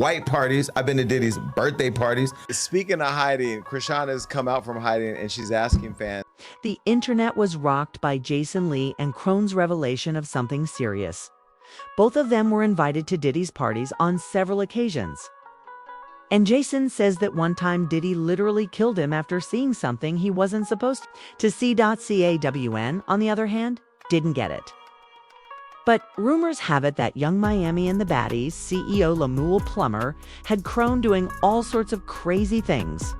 white parties. I've been to Diddy's birthday parties. Speaking of hiding, Chrisean has come out from hiding and she's asking fans. The internet was rocked by Jason Lee and Crone's revelation of something serious. Both of them were invited to Diddy's parties on several occasions. And Jason says that one time Diddy literally killed him after seeing something he wasn't supposed to see. CAWN, on the other hand, didn't get it. But rumors have it that Young Miami and the Baddies CEO Lemuel Plummer had Crone doing all sorts of crazy things.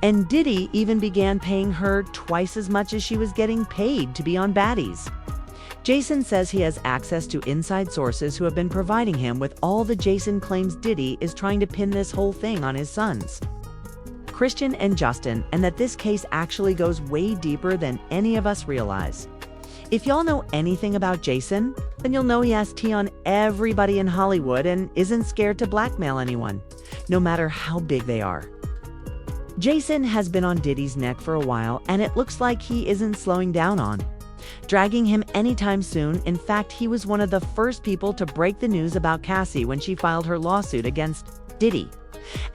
And Diddy even began paying her twice as much as she was getting paid to be on Baddies. Jason says he has access to inside sources who have been providing him with all the Jason claims Diddy is trying to pin this whole thing on his sons, Christian and Justin, and that this case actually goes way deeper than any of us realize. If y'all know anything about Jason, then you'll know he has tea on everybody in Hollywood and isn't scared to blackmail anyone, no matter how big they are. Jason has been on Diddy's neck for a while, and it looks like he isn't slowing down on dragging him anytime soon. In fact, he was one of the first people to break the news about Cassie when she filed her lawsuit against Diddy.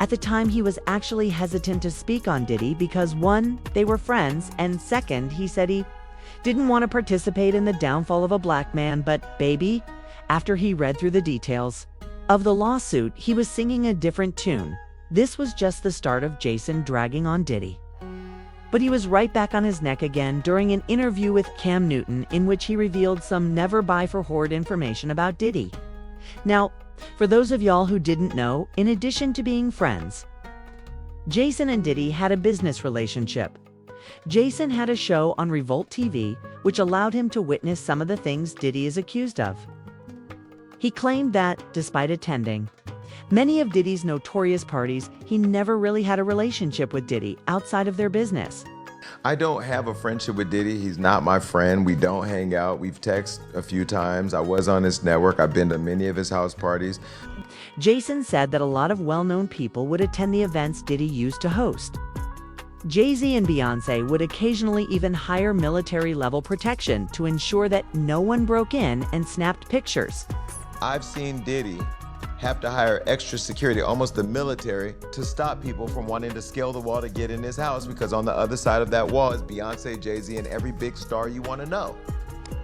At the time, he was actually hesitant to speak on Diddy because, one, they were friends, and second, he said he didn't want to participate in the downfall of a black man. But baby, after he read through the details of the lawsuit, he was singing a different tune. This was just the start of Jason dragging on Diddy. But he was right back on his neck again during an interview with Cam Newton, in which he revealed some never buy for hoard information about Diddy. Now, for those of y'all who didn't know, in addition to being friends, Jason and Diddy had a business relationship. Jason had a show on Revolt TV, which allowed him to witness some of the things Diddy is accused of. He claimed that, despite attending many of Diddy's notorious parties, he never really had a relationship with Diddy outside of their business. I don't have a friendship with Diddy. He's not my friend. We don't hang out. We've texted a few times. I was on his network. I've been to many of his house parties. Jason said that a lot of well-known people would attend the events Diddy used to host. Jay-Z and Beyonce would occasionally even hire military-level protection to ensure that no one broke in and snapped pictures. I've seen Diddy have to hire extra security, almost the military, to stop people from wanting to scale the wall to get in his house, because on the other side of that wall is Beyonce, Jay-Z, and every big star you want to know.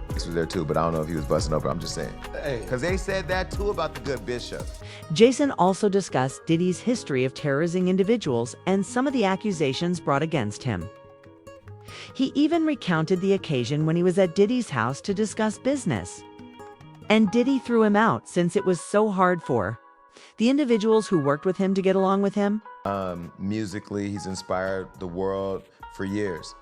He was there too, but I don't know if he was busting open. I'm just saying. Because they said that too about the good Bishop. Jason also discussed Diddy's history of terrorizing individuals and some of the accusations brought against him. He even recounted the occasion when he was at Diddy's house to discuss business. And Diddy threw him out since it was so hard for the individuals who worked with him to get along with him. Musically, he's inspired the world for years.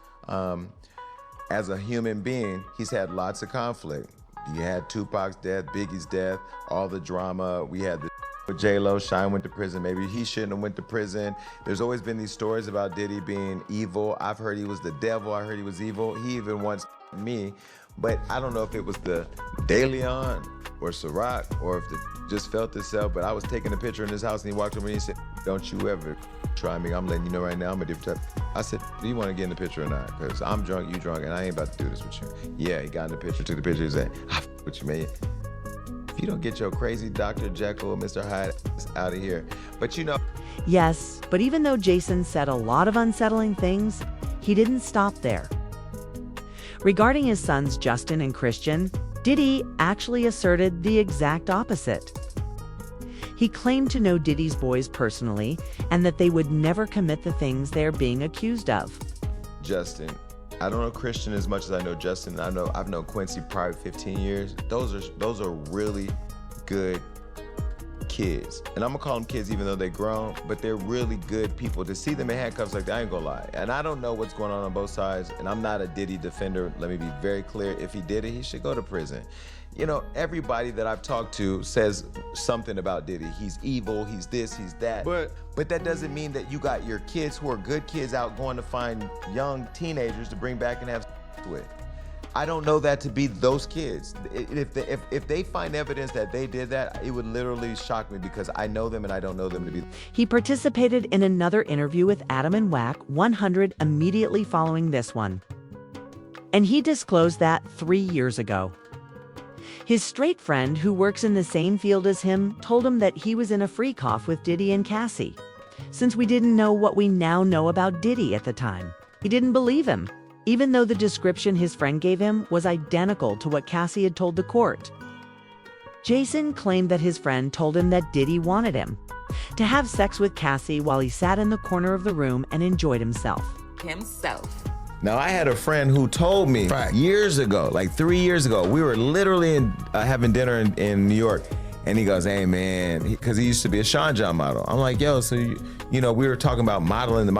As a human being, he's had lots of conflict. You had Tupac's death, Biggie's death, all the drama. We had the with J-Lo, Shine went to prison. Maybe he shouldn't have went to prison. There's always been these stories about Diddy being evil. I've heard he was the devil. I heard he was evil. He even once me. But I don't know if it was the De Leon or Ciroc or if it just felt itself. But I was taking a picture in his house and he walked over and he said, "Don't you ever try me. I'm letting you know right now I'm a different type." I said, "Do you want to get in the picture or not? Because I'm drunk, you drunk, and I ain't about to do this with you." Yeah, he got in the picture, took the picture, he said, "I f with you, man. If you don't get your crazy Dr. Jekyll, Mr. Hyde out of here." But you know. Yes, but even though Jason said a lot of unsettling things, he didn't stop there. Regarding his sons Justin and Christian, Diddy actually asserted the exact opposite. He claimed to know Diddy's boys personally and that they would never commit the things they're being accused of. Justin, I don't know Christian as much as I know Justin. I've known Quincy probably 15 years. Those are really good kids. And I'm gonna call them kids even though they're grown, but they're really good people. To see them in handcuffs like that, I ain't gonna lie. And I don't know what's going on both sides, and I'm not a Diddy defender. Let me be very clear. If he did it, he should go to prison. You know, everybody that I've talked to says something about Diddy. He's evil, he's this, he's that. But that doesn't mean that you got your kids who are good kids out going to find young teenagers to bring back and have with. I don't know that to be those kids. If they find evidence that they did that, it would literally shock me because I know them and I don't know them to be. He participated in another interview with Adam and Wack 100 immediately following this one. And he disclosed that 3 years ago. His straight friend, who works in the same field as him, told him that he was in a freak-off with Diddy and Cassie. Since we didn't know what we now know about Diddy at the time, he didn't believe him, even though the description his friend gave him was identical to what Cassie had told the court. Jason claimed that his friend told him that Diddy wanted him to have sex with Cassie while he sat in the corner of the room and enjoyed himself. Now, I had a friend who told me years ago, like 3 years ago, we were literally having dinner in New York, and he goes, hey, man, because he used to be a Sean John model. I'm like, yo, so, we were talking about modeling,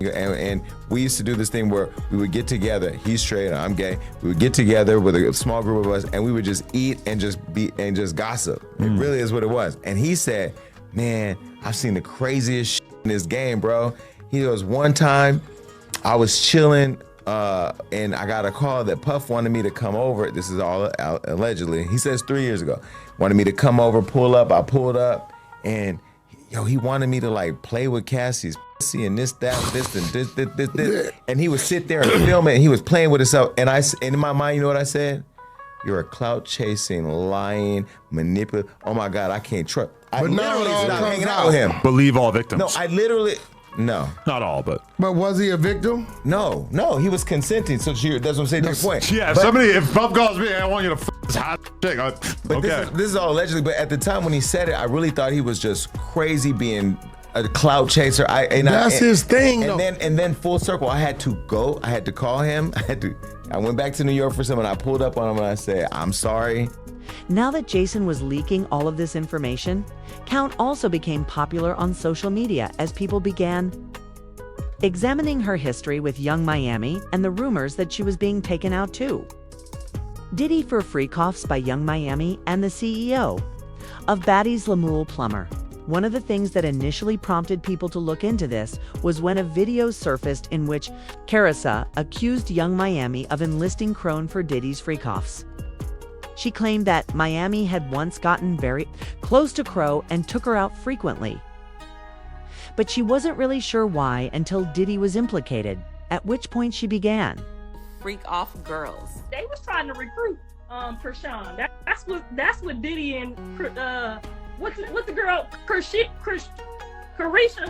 and we used to do this thing where we would get together. He's straight, I'm gay. We would get together with a small group of us, and we would just eat and just gossip. It really is what it was. And he said, man, I've seen the craziest shit in this game, bro. He goes, one time, I was chilling, and I got a call that Puff wanted me to come over. This is all allegedly. He says 3 years ago. Wanted me to come over, pull up. I pulled up, and he wanted me to like play with Cassie's pussy and this, and this. And he would sit there and film it, and he was playing with himself. And in my mind, you know what I said? You're a clout chasing, lying, manipulative. Oh my God, I can't trust. I literally stopped hanging out with him. Believe all victims. No, I literally. No. Not all, but. But was he a victim? No, he was consenting. So that's what I'm saying. Next point. Yeah, if Puff calls me, I want you to this hot chick. But okay. This is all allegedly. But at the time when he said it, I really thought he was just crazy being a clout chaser. That's his thing. And then full circle, I had to go. I had to call him. I went back to New York for something. I pulled up on him and I said, I'm sorry. Now that Jason was leaking all of this information, Count also became popular on social media as people began examining her history with Young Miami and the rumors that she was being taken out too. Diddy for freak-offs by Young Miami and the CEO of Baddies Lemuel Plummer. One of the things that initially prompted people to look into this was when a video surfaced in which Carissa accused Young Miami of enlisting Crone for Diddy's freak-offs. She claimed that Miami had once gotten very close to Crow and took her out frequently. But she wasn't really sure why until Diddy was implicated, at which point she began. Freak off girls. They was trying to recruit Chrisean. That's what Diddy and what's the girl Carisha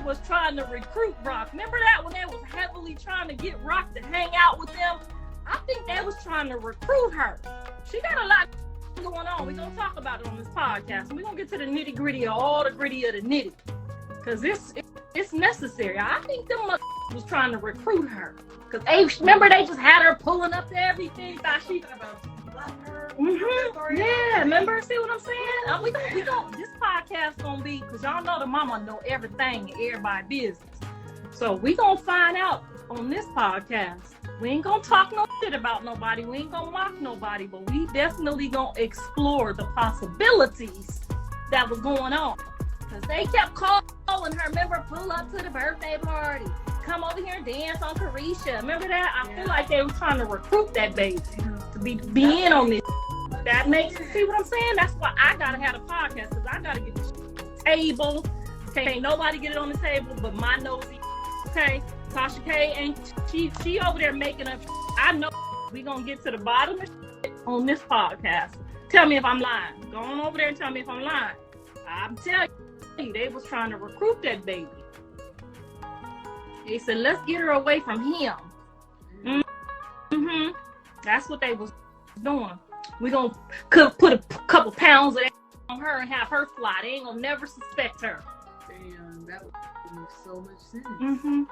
was trying to recruit Rock. Remember that when they was heavily trying to get Rock to hang out with them? I think they was trying to recruit her. She got a lot going on. We're gonna talk about it on this podcast. And we're gonna get to the nitty gritty of all the gritty of the nitty. Cause it's necessary. I think them was trying to recruit her. Cause remember they just had her pulling up to everything. Thought she Yeah, remember? See what I'm saying? We don't this podcast gonna be, cause y'all know the mama know everything and everybody business. So we gonna find out on this podcast. We ain't gonna talk no shit about nobody. We ain't gonna mock nobody, but we definitely gonna explore the possibilities that was going on. Cause they kept calling her, remember, pull up to the birthday party. Come over here and dance on Carisha. Remember that? I feel like they were trying to recruit that baby to be in on this. That makes you see what I'm saying? That's why I gotta have a podcast, cause I gotta get this table. Can't nobody get it on the table but my nosy, okay? Tasha K, and she over there making up. I know we gonna get to the bottom of shit on this podcast. Tell me if I'm lying. Go on over there and tell me if I'm lying. I'm telling you, they was trying to recruit that baby. They said, let's get her away from him. Mm-hmm. That's what they was doing. We gonna put a couple pounds of that on her and have her fly. They ain't gonna never suspect her. Damn, that would make so much sense. Mm-hmm.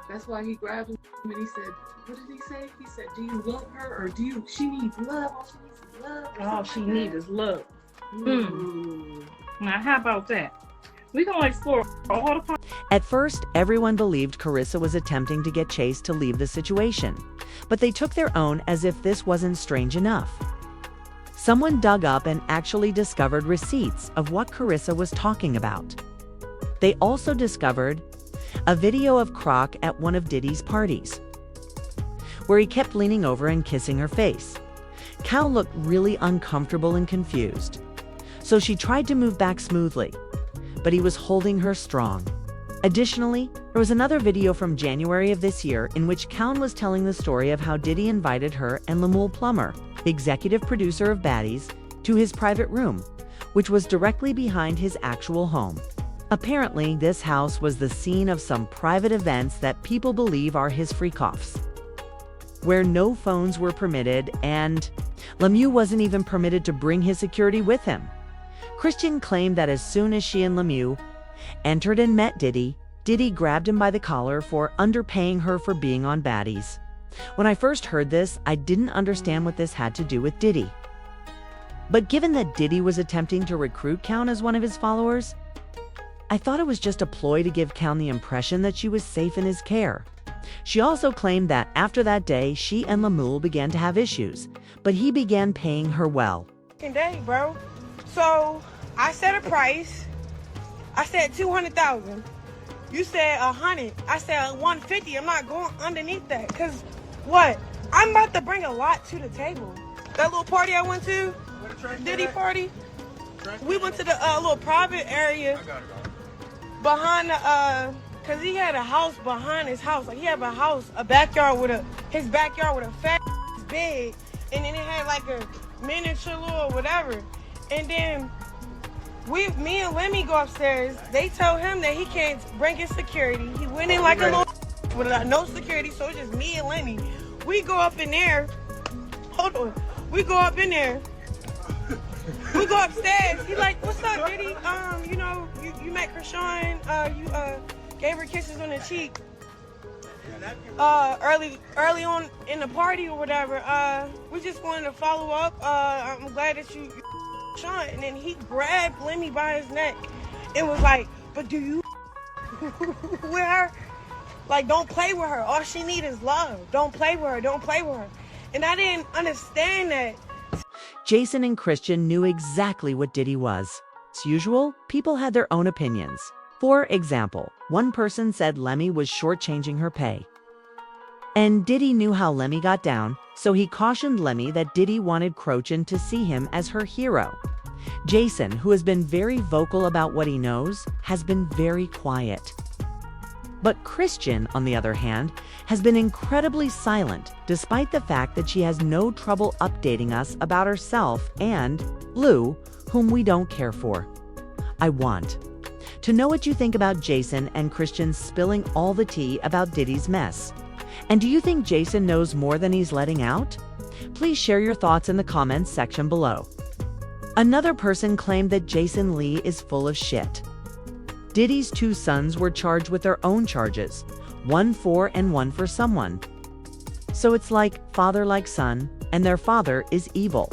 That's why he grabbed him and he said, what did he say? He said, do you love her or she needs love? All she needs is love. All she needs is love. Ooh. Now, how about that? We're going to explore all the parts. At first, everyone believed Carissa was attempting to get Chase to leave the situation, but they took their own as if this wasn't strange enough. Someone dug up and actually discovered receipts of what Carissa was talking about. They also discovered a video of Croc at one of Diddy's parties, where he kept leaning over and kissing her face. Cal looked really uncomfortable and confused, so she tried to move back smoothly, but he was holding her strong. Additionally, there was another video from January of this year in which Cowan was telling the story of how Diddy invited her and Lemuel Plummer, the executive producer of Baddies, to his private room, which was directly behind his actual home. Apparently, this house was the scene of some private events that people believe are his freak-offs, where no phones were permitted and Lemieux wasn't even permitted to bring his security with him. Chrisean claimed that as soon as she and Lemieux entered and met Diddy, Diddy grabbed him by the collar for underpaying her for being on Baddies. When I first heard this, I didn't understand what this had to do with Diddy. But given that Diddy was attempting to recruit Count as one of his followers, I thought it was just a ploy to give Count the impression that she was safe in his care. She also claimed that after that day, she and Lemieux began to have issues, but he began paying her well. Day, bro. So I set a price. I said 200,000. You said 100. I said 150. I'm not going underneath that. Cause what? I'm about to bring a lot to the table. That little party I went to, Diddy party. We went to the little private area behind the cause he had a house behind his house. Like he had a backyard with his backyard with a fat bed, and then it had like a miniature little whatever. And then me and Lemmy go upstairs. They tell him that he can't bring his security. He went in like a little with no security, so it's just me and Lemmy. We go up in there. Hold on. We go up in there. We go upstairs. He like, what's up, Diddy? You met Chrisean. You gave her kisses on the cheek. Early on in the party or whatever. We just wanted to follow up. I'm glad that you Sean. And then he grabbed Lemmy by his neck and was like, but do you with her? Like, don't play with her. All she need is love. Don't play with her. Don't play with her. And I didn't understand that. Jason and Chrisean knew exactly what Diddy was. As usual, people had their own opinions. For example, one person said Lemmy was shortchanging her pay. And Diddy knew how Lemmy got down, so he cautioned Lemmy that Diddy wanted Chrisean to see him as her hero. Jason, who has been very vocal about what he knows, has been very quiet. But Chrisean, on the other hand, has been incredibly silent, despite the fact that she has no trouble updating us about herself and Lou, whom we don't care for. I want to know what you think about Jason and Chrisean spilling all the tea about Diddy's mess. And do you think Jason knows more than he's letting out? Please share your thoughts in the comments section below. Another person claimed that Jason Lee is full of shit. Diddy's two sons were charged with their own charges, one for and one for someone. So it's like father like son, and their father is evil.